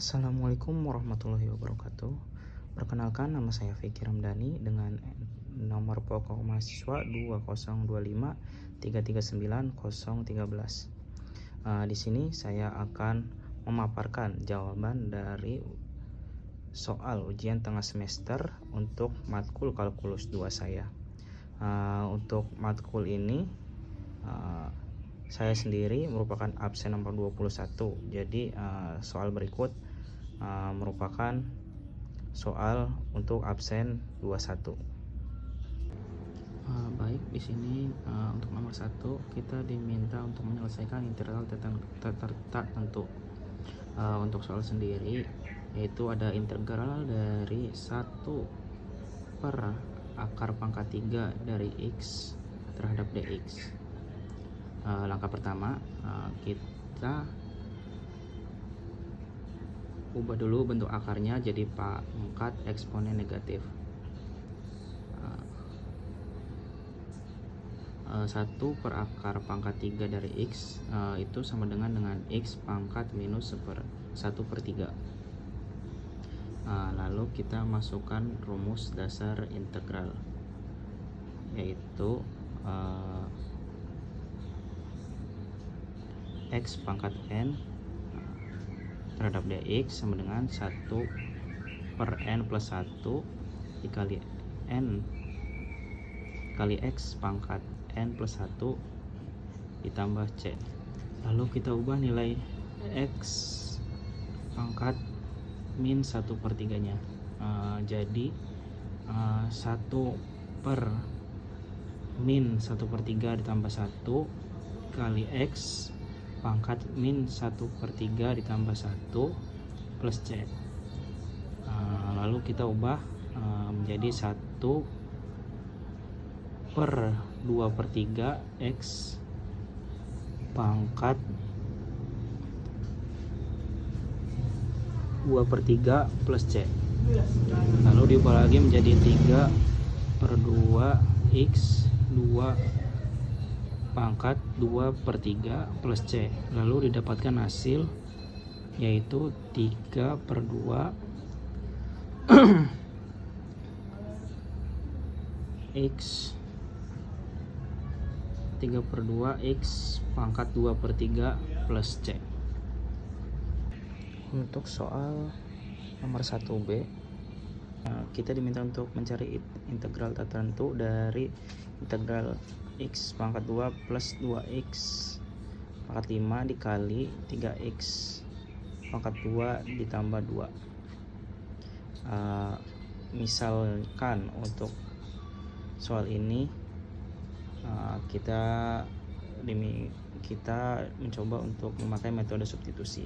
Assalamualaikum warahmatullahi wabarakatuh. Perkenalkan, nama saya Fikri Ramdhani dengan nomor pokok mahasiswa 2025339013. Di sini saya akan memaparkan jawaban dari soal ujian tengah semester untuk matkul kalkulus 2 saya. Untuk matkul ini saya sendiri merupakan absen nomor 21. Jadi soal berikut merupakan soal untuk absen 21. Baik, di sini untuk nomor 1 kita diminta untuk menyelesaikan integral tertentu. Untuk soal sendiri yaitu ada integral dari 1 per akar pangkat 3 dari X terhadap dx. Langkah pertama, kita ubah dulu bentuk akarnya jadi pangkat eksponen negatif. 1 per akar pangkat 3 dari X itu sama dengan X pangkat minus 1 per 3. Lalu kita masukkan rumus dasar integral, yaitu X pangkat N terhadap dx sama dengan 1 per N plus 1 dikali N kali X pangkat N plus 1 ditambah C. Lalu kita ubah nilai X pangkat min 1 per 3 nya jadi 1 per min 1 per 3 ditambah 1 kali X pangkat min 1 per 3 ditambah 1 plus C. Lalu kita ubah menjadi 1 per 2 per 3 X pangkat 2 per 3 plus C. Lalu diubah lagi menjadi 3 per 2 X 2 pangkat 2 per 3 plus C. Lalu didapatkan hasil yaitu 3 per 2 X 3 per 2 X pangkat 2 per 3 plus C. Untuk soal nomor 1B, kita diminta untuk mencari integral tertentu dari integral X pangkat 2 plus 2X pangkat 5 dikali 3X pangkat 2 ditambah 2. Misalkan untuk soal ini kita mencoba untuk memakai metode substitusi.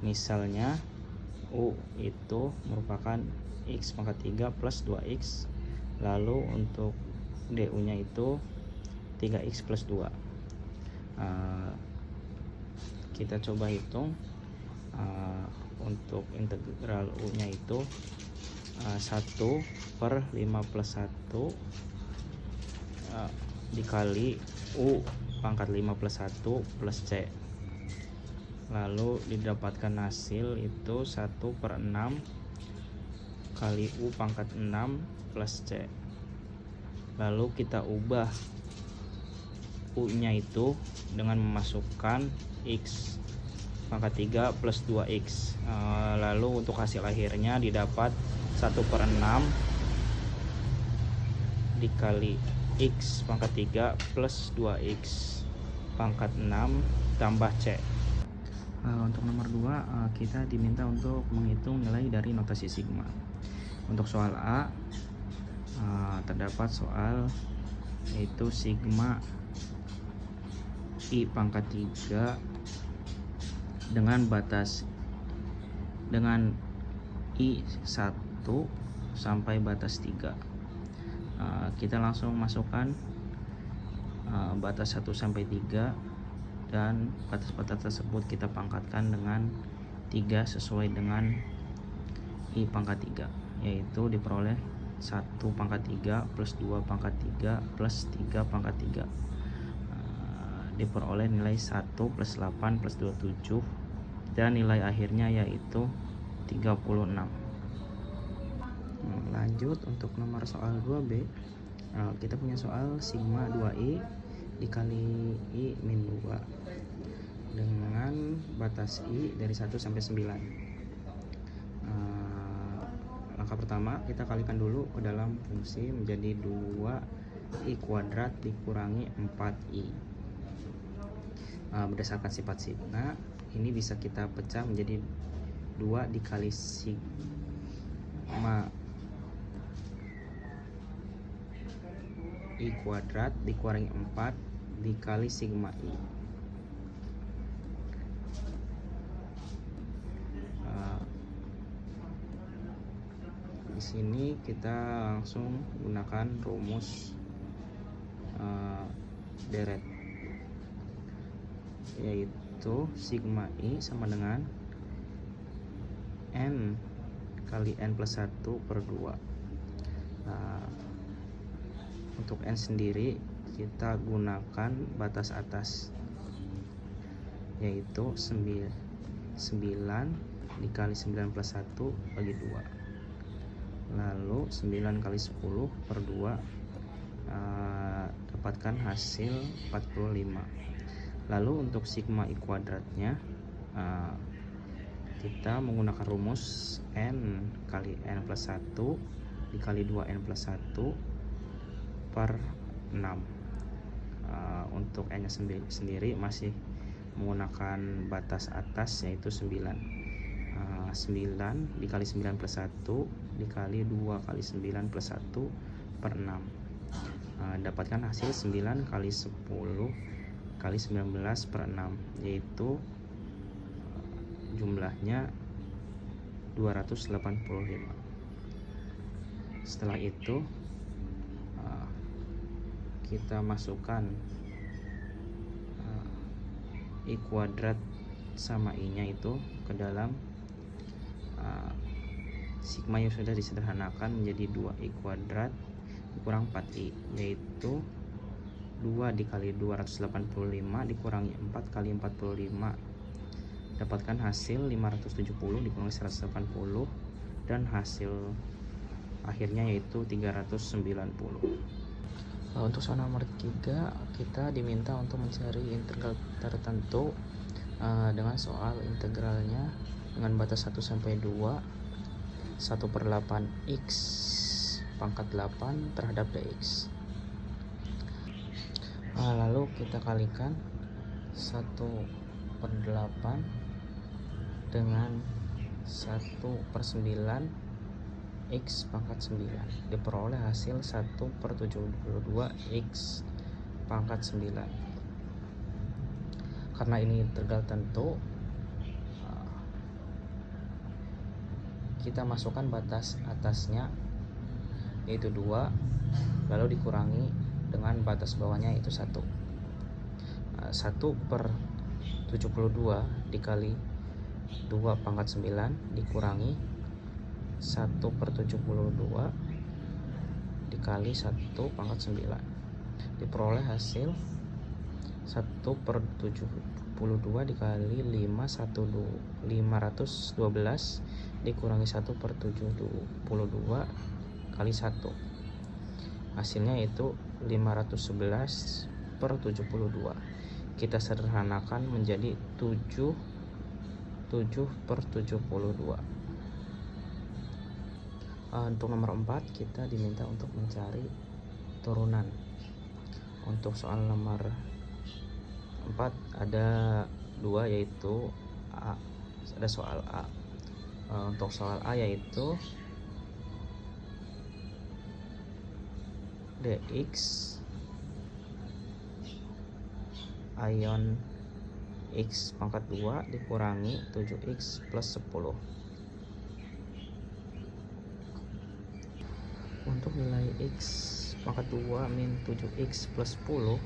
Misalnya U itu merupakan X pangkat 3 plus 2X, lalu untuk DU nya itu 3X plus 2. Kita coba hitung. Untuk integral U nya itu 1 per 5 plus 1 dikali U pangkat 5 plus 1 plus C. Lalu didapatkan hasil itu 1 per 6 kali U pangkat 6 plus C. Lalu kita ubah U nya itu dengan memasukkan X pangkat 3 plus 2X. Lalu untuk hasil akhirnya didapat 1 per 6 dikali X pangkat 3 plus 2X pangkat 6 tambah C. Untuk nomor 2 kita diminta untuk menghitung nilai dari notasi sigma. Untuk soal A terdapat soal yaitu sigma I pangkat 3 dengan batas dengan I1 sampai batas 3. Kita langsung masukkan batas 1 sampai 3 dan batas-batas tersebut kita pangkatkan dengan 3 sesuai dengan I pangkat 3, yaitu diperoleh 1 pangkat 3 plus 2 pangkat 3 plus 3 pangkat 3. Diperoleh nilai 1 plus 8 plus 27 dan nilai akhirnya yaitu Lanjut untuk nomor soal 2B. Kita punya soal sigma 2i dikali i min 2 dengan batas i dari 1 sampai 9. Langkah pertama, kita kalikan dulu ke dalam fungsi menjadi 2i kuadrat dikurangi 4i. Berdasarkan sifat sigma, ini bisa kita pecah menjadi 2 dikali sigma i kuadrat dikurangi 4 dikali sigma i. Di sini kita langsung gunakan rumus deret, yaitu sigma i sama dengan n kali n plus 1 per 2. Untuk n sendiri kita gunakan batas atas, yaitu 9 dikali 9 plus 1 bagi 2. Lalu 9 kali 10 per 2, dapatkan hasil 45. Lalu untuk sigma i kuadratnya, kita menggunakan rumus n kali n plus 1 dikali 2n plus 1 per 6. Untuk n nya sendiri masih menggunakan batas atas, yaitu 9. 9 dikali 9 plus 1 dikali 2 kali 9 plus 1 per 6. Dapatkan hasil 9 kali 10 kali 19 per 6, yaitu jumlahnya 285. Setelah itu kita masukkan i kuadrat sama i nya itu ke dalam sigma yang sudah disederhanakan menjadi 2i kuadrat dikurang 4i, yaitu 2 dikali 285 dikurangi 4 kali 45, dapatkan hasil 570 dikurangi 180, dan hasil akhirnya yaitu 390. Untuk soal nomor 3, kita diminta untuk mencari integral tertentu dengan soal integralnya dengan batas 1 sampai 2 1/8 x pangkat 8 terhadap dx. Lalu kita kalikan 1/8 dengan 1/9 x pangkat 9, diperoleh hasil 1/72 x pangkat 9. Karena ini integral tentu, kita masukkan batas atasnya yaitu 2, lalu dikurangi dengan batas bawahnya yaitu 1. 1/72 dikali 2 pangkat 9 dikurangi 1/72 dikali 1 pangkat 9, diperoleh hasil 1/72 dikali 512 dikurangi 1/72 kali 1, hasilnya yaitu 511/72. Kita sederhanakan menjadi 7/72. Untuk nomor 4, kita diminta untuk mencari turunan. Untuk soal nomor 4 ada 2, yaitu A. Ada soal A. Untuk soal A yaitu dx ion x pangkat 2 dikurangi 7x plus 10. Untuk nilai x pangkat 2 min 7x plus 10,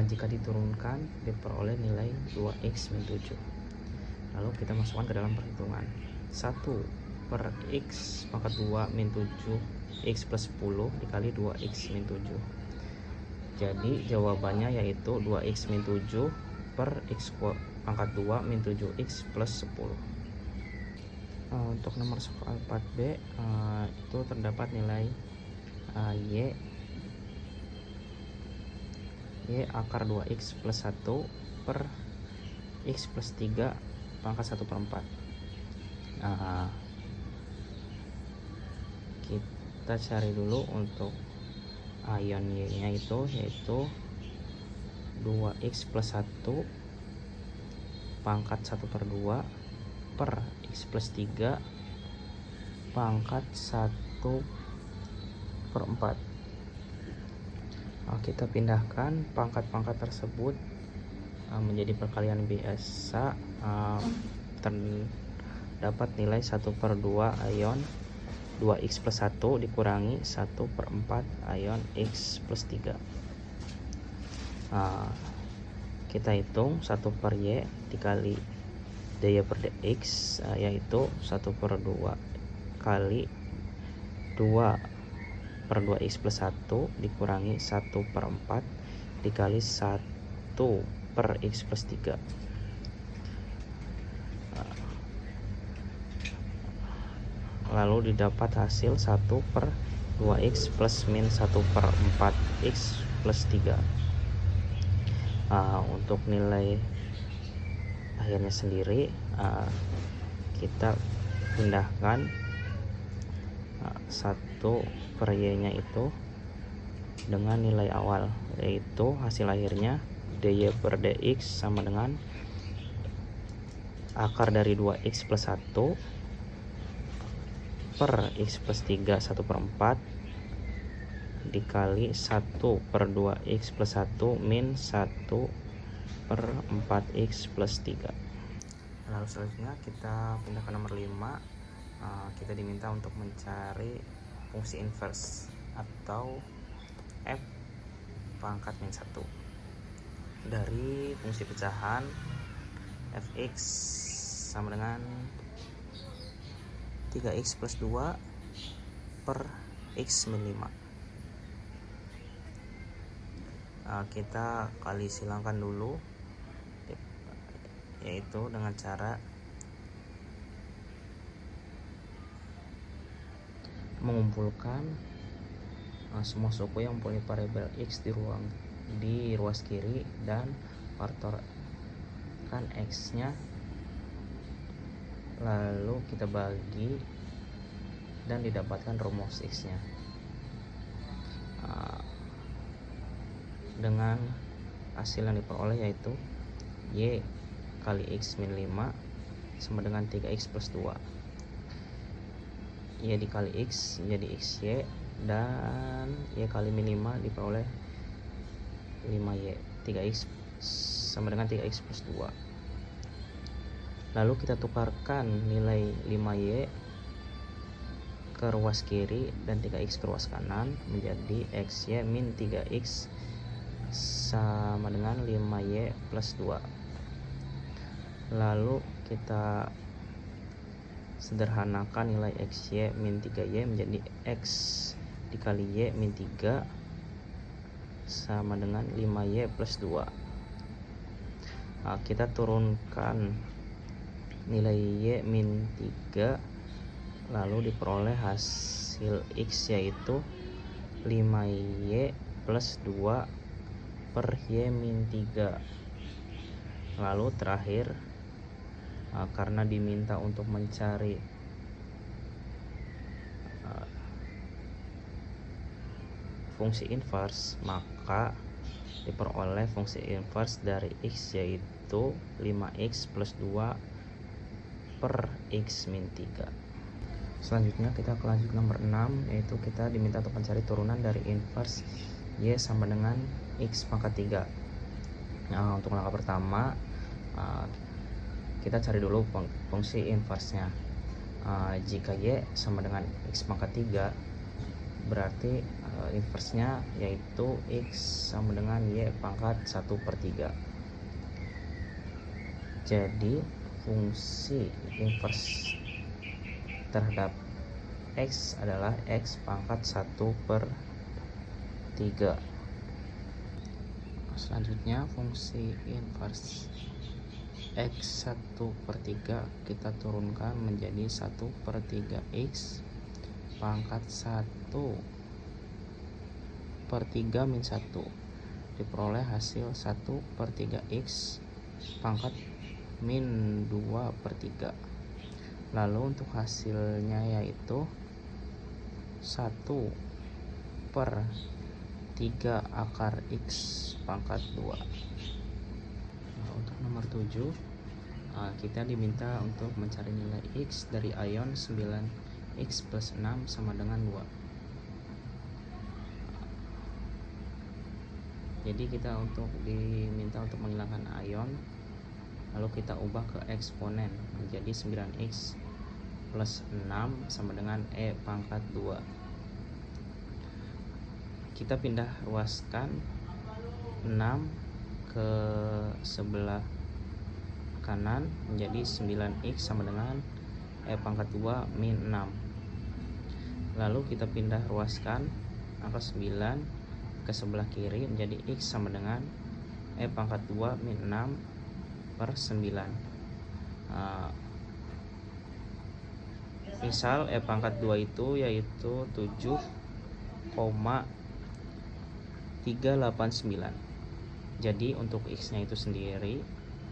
jika diturunkan diperoleh nilai 2x min 7. Lalu kita masukkan ke dalam perhitungan. 1/x pangkat 2 min 7x plus 10 dikali 2x min 7. Jadi jawabannya yaitu 2x min 7 per x pangkat 2 min 7x plus 10. Untuk nomor soal 4B itu terdapat nilai y akar 2x plus 1 per x plus 3 pangkat 1/4. Kita cari dulu untuk ion y nya itu, yaitu 2x plus 1 pangkat 1/2 per x plus 3 pangkat 1/4. Kita pindahkan pangkat-pangkat tersebut menjadi perkalian biasa. Terdapat nilai 1/2 ion 2x plus 1 dikurangi 1/4 ion x plus 3. Kita hitung 1 per y dikali dy per dx, yaitu 1/2 kali 2 per 2x plus 1 dikurangi 1/4 dikali 1 per x plus 3. Lalu didapat hasil 1 per 2x plus min 1/4 x plus 3. Untuk nilai akhirnya sendiri kita pindahkan 1 per y nya itu dengan nilai awal, yaitu hasil akhirnya dy per dx sama dengan akar dari 2x plus 1 per x plus 3 1/4 dikali 1 per 2x plus 1 min 1 per 4x plus 3. Lalu selanjutnya kita pindah ke nomor 5. Kita diminta untuk mencari fungsi inverse atau f pangkat min 1 dari fungsi pecahan fx sama dengan 3x plus 2 per x min 5. Kita kali silangkan dulu, yaitu dengan cara mengumpulkan semua suku yang mempunyai variabel x di ruas kiri dan faktorkan x nya, lalu kita bagi dan didapatkan rumus x nya dengan hasil yang diperoleh, yaitu y kali x min 5 sama dengan 3x plus 2. Y dikali x jadi xy, dan y kali min 5 diperoleh 5y. 3x sama dengan 3x plus 2. Lalu kita tukarkan nilai 5y ke ruas kiri dan 3x ke ruas kanan menjadi xy min 3x sama dengan 5y plus 2. Lalu kita sederhanakan nilai xy min 3y menjadi x dikali y min 3 sama dengan 5y plus 2. Kita turunkan nilai y min 3, lalu diperoleh hasil x yaitu 5y plus 2 per y min 3. Lalu terakhir, karena diminta untuk mencari fungsi inverse, maka diperoleh fungsi inverse dari x yaitu 5x plus 2 per x min 3. Selanjutnya kita ke lanjut nomor 6, yaitu kita diminta untuk mencari turunan dari inverse y sama dengan x pangkat 3. Untuk langkah pertama kita cari dulu fungsi inverse nya. Jika y sama dengan x pangkat 3, berarti inverse nya yaitu x sama dengan y pangkat 1/3. Jadi fungsi inverse terhadap x adalah x pangkat 1/3. Selanjutnya fungsi inverse X1/3 kita turunkan menjadi 1/3 X pangkat 1/3 min 1, diperoleh hasil 1/3 X pangkat min 2/3. Lalu untuk hasilnya yaitu 1/3 akar X pangkat 2. Nah, untuk nomor 7 kita diminta untuk mencari nilai X dari ion 9X plus 6 sama dengan 2. Jadi kita diminta untuk menghilangkan ion, lalu kita ubah ke eksponen menjadi 9X plus 6 sama dengan E pangkat 2. Kita pindah ruaskan 6 ke sebelah kanan menjadi 9X sama dengan E pangkat 2 min 6. Lalu kita pindah ruaskan angka 9 ke sebelah kiri menjadi X sama dengan E pangkat 2 min 6/9. Misal E pangkat 2 itu yaitu 7,389. Jadi untuk X nya itu sendiri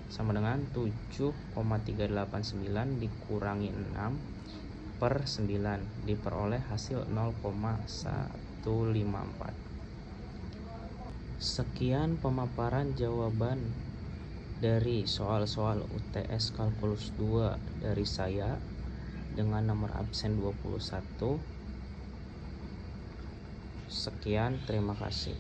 sama dengan 7,389 dikurangi 6/9, diperoleh hasil 0,154. Sekian pemaparan jawaban dari soal-soal UTS Kalkulus 2 dari saya dengan nomor absen 21. Sekian, terima kasih.